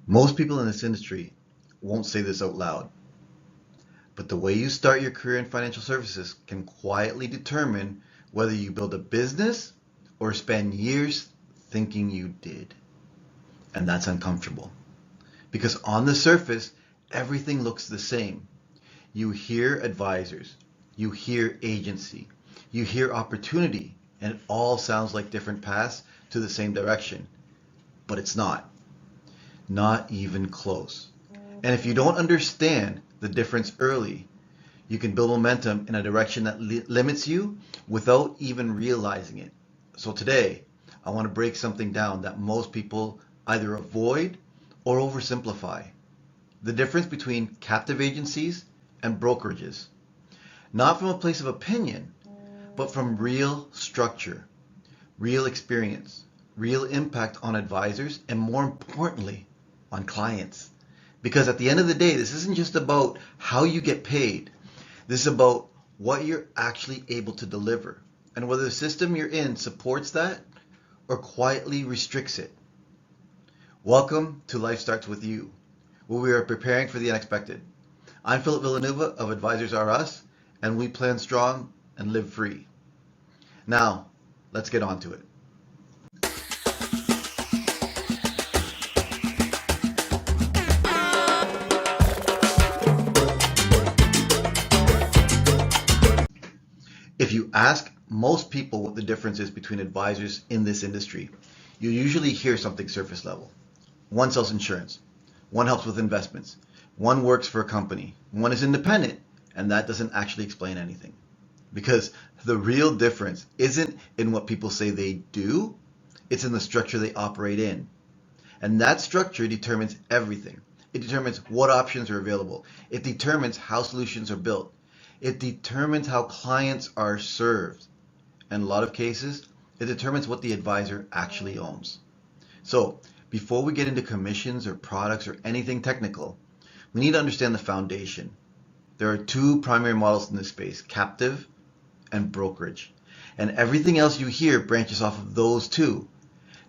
Most people in this industry won't say this out loud, but the way you start your career in financial services can quietly determine whether you build a business or spend years thinking you did. And that's uncomfortable because on the surface, everything looks the same. You hear advisors, you hear agency, you hear opportunity, and it all sounds like different paths to the same direction. But it's not. Not even close. And if you don't understand the difference early, you can build momentum in a direction that limits you without even realizing it. So today, I want to break something down that most people either avoid or oversimplify. The difference between captive agencies and brokerages. Not from a place of opinion, but from real structure, real experience, real impact on advisors, and more importantly, on clients. Because at the end of the day, this isn't just about how you get paid. This is about what you're actually able to deliver and whether the system you're in supports that or quietly restricts it. Welcome to Life Starts With You, where we are preparing for the unexpected. I'm Philip Villanueva of Advisors R Us, and we plan strong and live free. Now, let's get on to it. If you ask most people what the difference is between advisors in this industry, you usually hear something surface level. One sells insurance, one helps with investments, one works for a company, one is independent, and that doesn't actually explain anything. Because the real difference isn't in what people say they do, it's in the structure they operate in. And that structure determines everything. It determines what options are available. It determines how solutions are built. It determines how clients are served. And in a lot of cases, it determines what the advisor actually owns. So before we get into commissions or products or anything technical, we need to understand the foundation. There are two primary models in this space, captive and brokerage. And everything else you hear branches off of those two.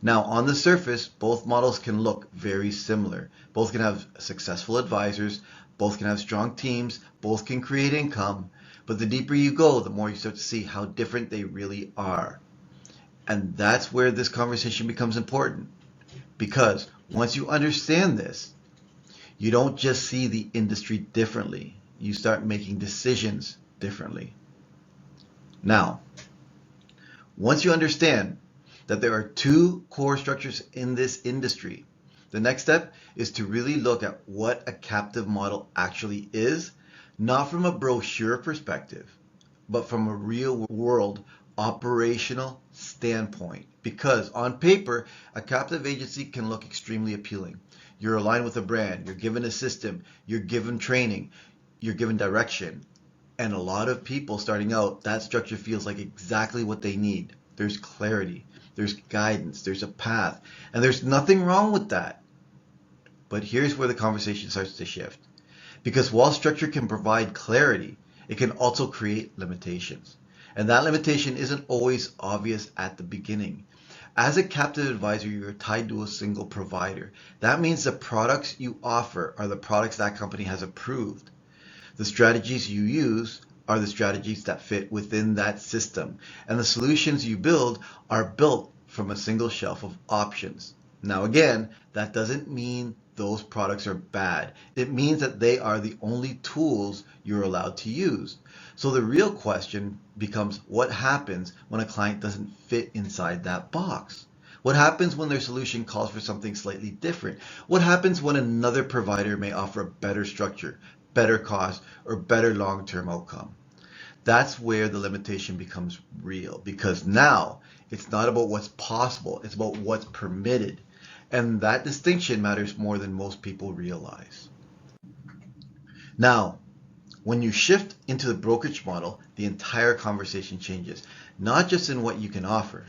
Now, on the surface, both models can look very similar. Both can have successful advisors, both can have strong teams, both can create income, but the deeper you go, the more you start to see how different they really are. And that's where this conversation becomes important. Because once you understand this, you don't just see the industry differently, you start making decisions differently. Now, once you understand that there are two core structures in this industry, the next step is to really look at what a captive model actually is, not from a brochure perspective, but from a real world operational standpoint. Because on paper, a captive agency can look extremely appealing. You're aligned with a brand, you're given a system, you're given training, you're given direction. And a lot of people starting out, that structure feels like exactly what they need. There's clarity, there's guidance, there's a path, and there's nothing wrong with that. But here's where the conversation starts to shift. Because while structure can provide clarity, it can also create limitations. And that limitation isn't always obvious at the beginning. As a captive advisor, you're tied to a single provider. That means the products you offer are the products that company has approved. The strategies you use are the strategies that fit within that system. And the solutions you build are built from a single shelf of options. Now again, that doesn't mean those products are bad. It means that they are the only tools you're allowed to use. So the real question becomes, what happens when a client doesn't fit inside that box? What happens when their solution calls for something slightly different? What happens when another provider may offer a better structure, better cost, or better long-term outcome? That's where the limitation becomes real, because now it's not about what's possible, it's about what's permitted. And that distinction matters more than most people realize. Now, when you shift into the brokerage model, the entire conversation changes, not just in what you can offer,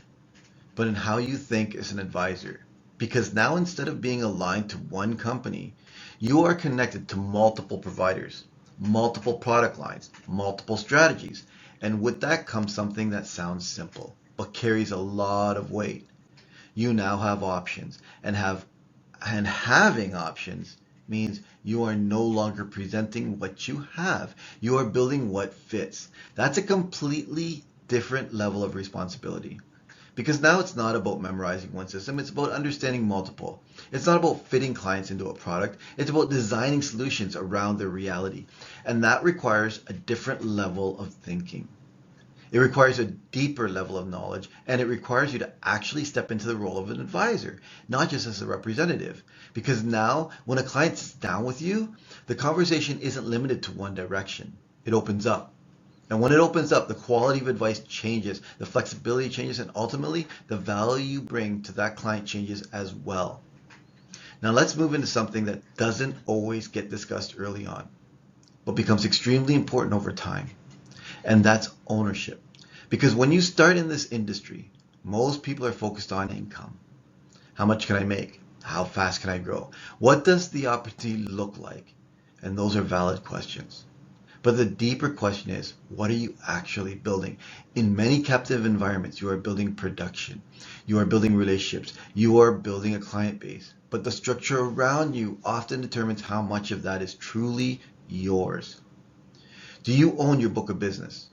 but in how you think as an advisor. Because now instead of being aligned to one company, you are connected to multiple providers, multiple product lines, multiple strategies. And with that comes something that sounds simple, but carries a lot of weight. You now have options and have And having options means you are no longer presenting what you have. You are building what fits. That's a completely different level of responsibility. Because now it's not about memorizing one system, it's about understanding multiple. It's not about fitting clients into a product, it's about designing solutions around their reality. And that requires a different level of thinking. It requires a deeper level of knowledge, and it requires you to actually step into the role of an advisor, not just as a representative. Because now, when a client sits down with you, the conversation isn't limited to one direction. It opens up. And when it opens up, the quality of advice changes, the flexibility changes, and ultimately, the value you bring to that client changes as well. Now let's move into something that doesn't always get discussed early on, but becomes extremely important over time. And that's ownership. Because when you start in this industry, most people are focused on income. How much can I make? How fast can I grow? What does the opportunity look like? And those are valid questions. But the deeper question is, what are you actually building? In many captive environments, you are building production. You are building relationships. You are building a client base. But the structure around you often determines how much of that is truly yours. Do you own your book of business?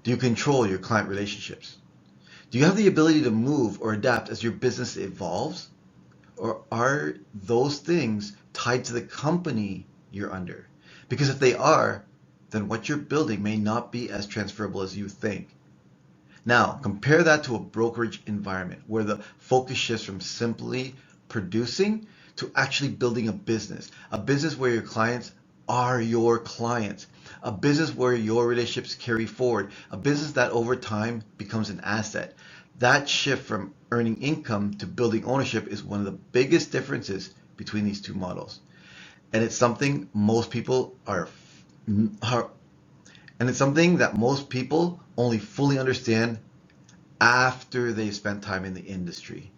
Do you control your client relationships? Do you have the ability to move or adapt as your business evolves? Or are those things tied to the company you're under? Because if they are, then what you're building may not be as transferable as you think. Now, compare that to a brokerage environment where the focus shifts from simply producing to actually building a business where your clients are your clients, a business where your relationships carry forward, a business that over time becomes an asset. That shift from earning income to building ownership is one of the biggest differences between these two models. And it's something most people only fully understand after they've spent time in the industry.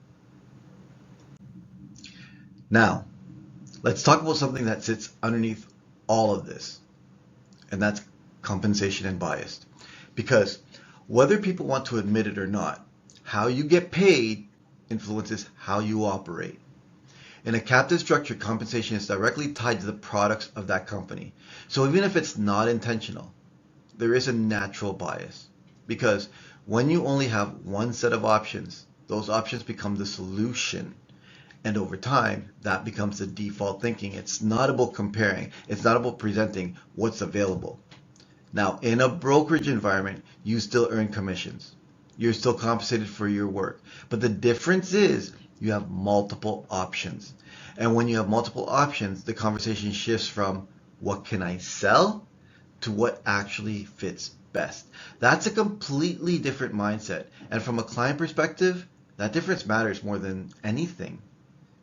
Now, let's talk about something that sits underneath all of this, and that's compensation and bias. Because whether people want to admit it or not, how you get paid influences how you operate. In a captive structure, compensation is directly tied to the products of that company. So even if it's not intentional, there is a natural bias. Because when you only have one set of options, those options become the solution. And over time, that becomes the default thinking. It's not about comparing. It's not about presenting what's available. Now, in a brokerage environment, you still earn commissions. You're still compensated for your work. But the difference is you have multiple options. And when you have multiple options, the conversation shifts from what can I sell to what actually fits best. That's a completely different mindset. And from a client perspective, that difference matters more than anything.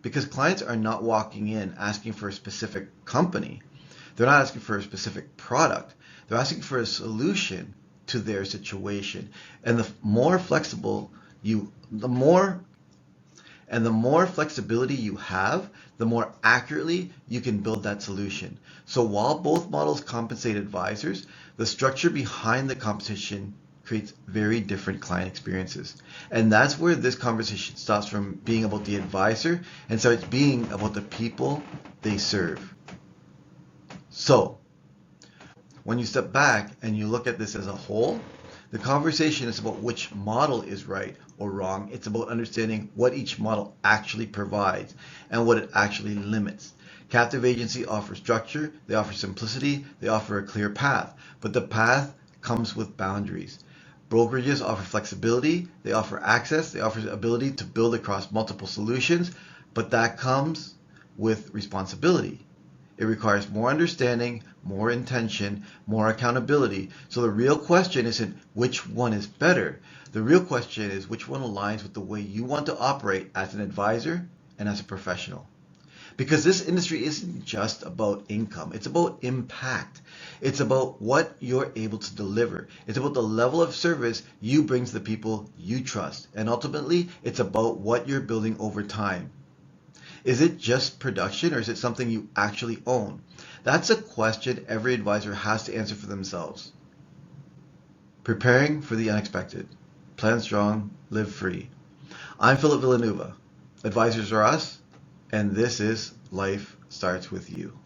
Because clients are not walking in asking for a specific company. They're not asking for a specific product. They're asking for a solution to their situation. And the more flexibility you have, the more accurately you can build that solution. So while both models compensate advisors, the structure behind the compensation creates very different client experiences. And that's where this conversation stops from being about the advisor and starts being about the people they serve. So, when you step back and you look at this as a whole, the conversation is about which model is right or wrong. It's about understanding what each model actually provides and what it actually limits. Captive agency offers structure, they offer simplicity, they offer a clear path, but the path comes with boundaries. Brokerages offer flexibility, they offer access, they offer the ability to build across multiple solutions, but that comes with responsibility. It requires more understanding, more intention, more accountability. So the real question isn't which one is better. The real question is which one aligns with the way you want to operate as an advisor and as a professional. Because this industry isn't just about income, it's about impact. It's about what you're able to deliver. It's about the level of service you bring to the people you trust. And ultimately, it's about what you're building over time. Is it just production or is it something you actually own? That's a question every advisor has to answer for themselves. Preparing for the unexpected. Plan strong, live free. I'm Philip Villanueva. Advisors are us. And this is Life Starts With You.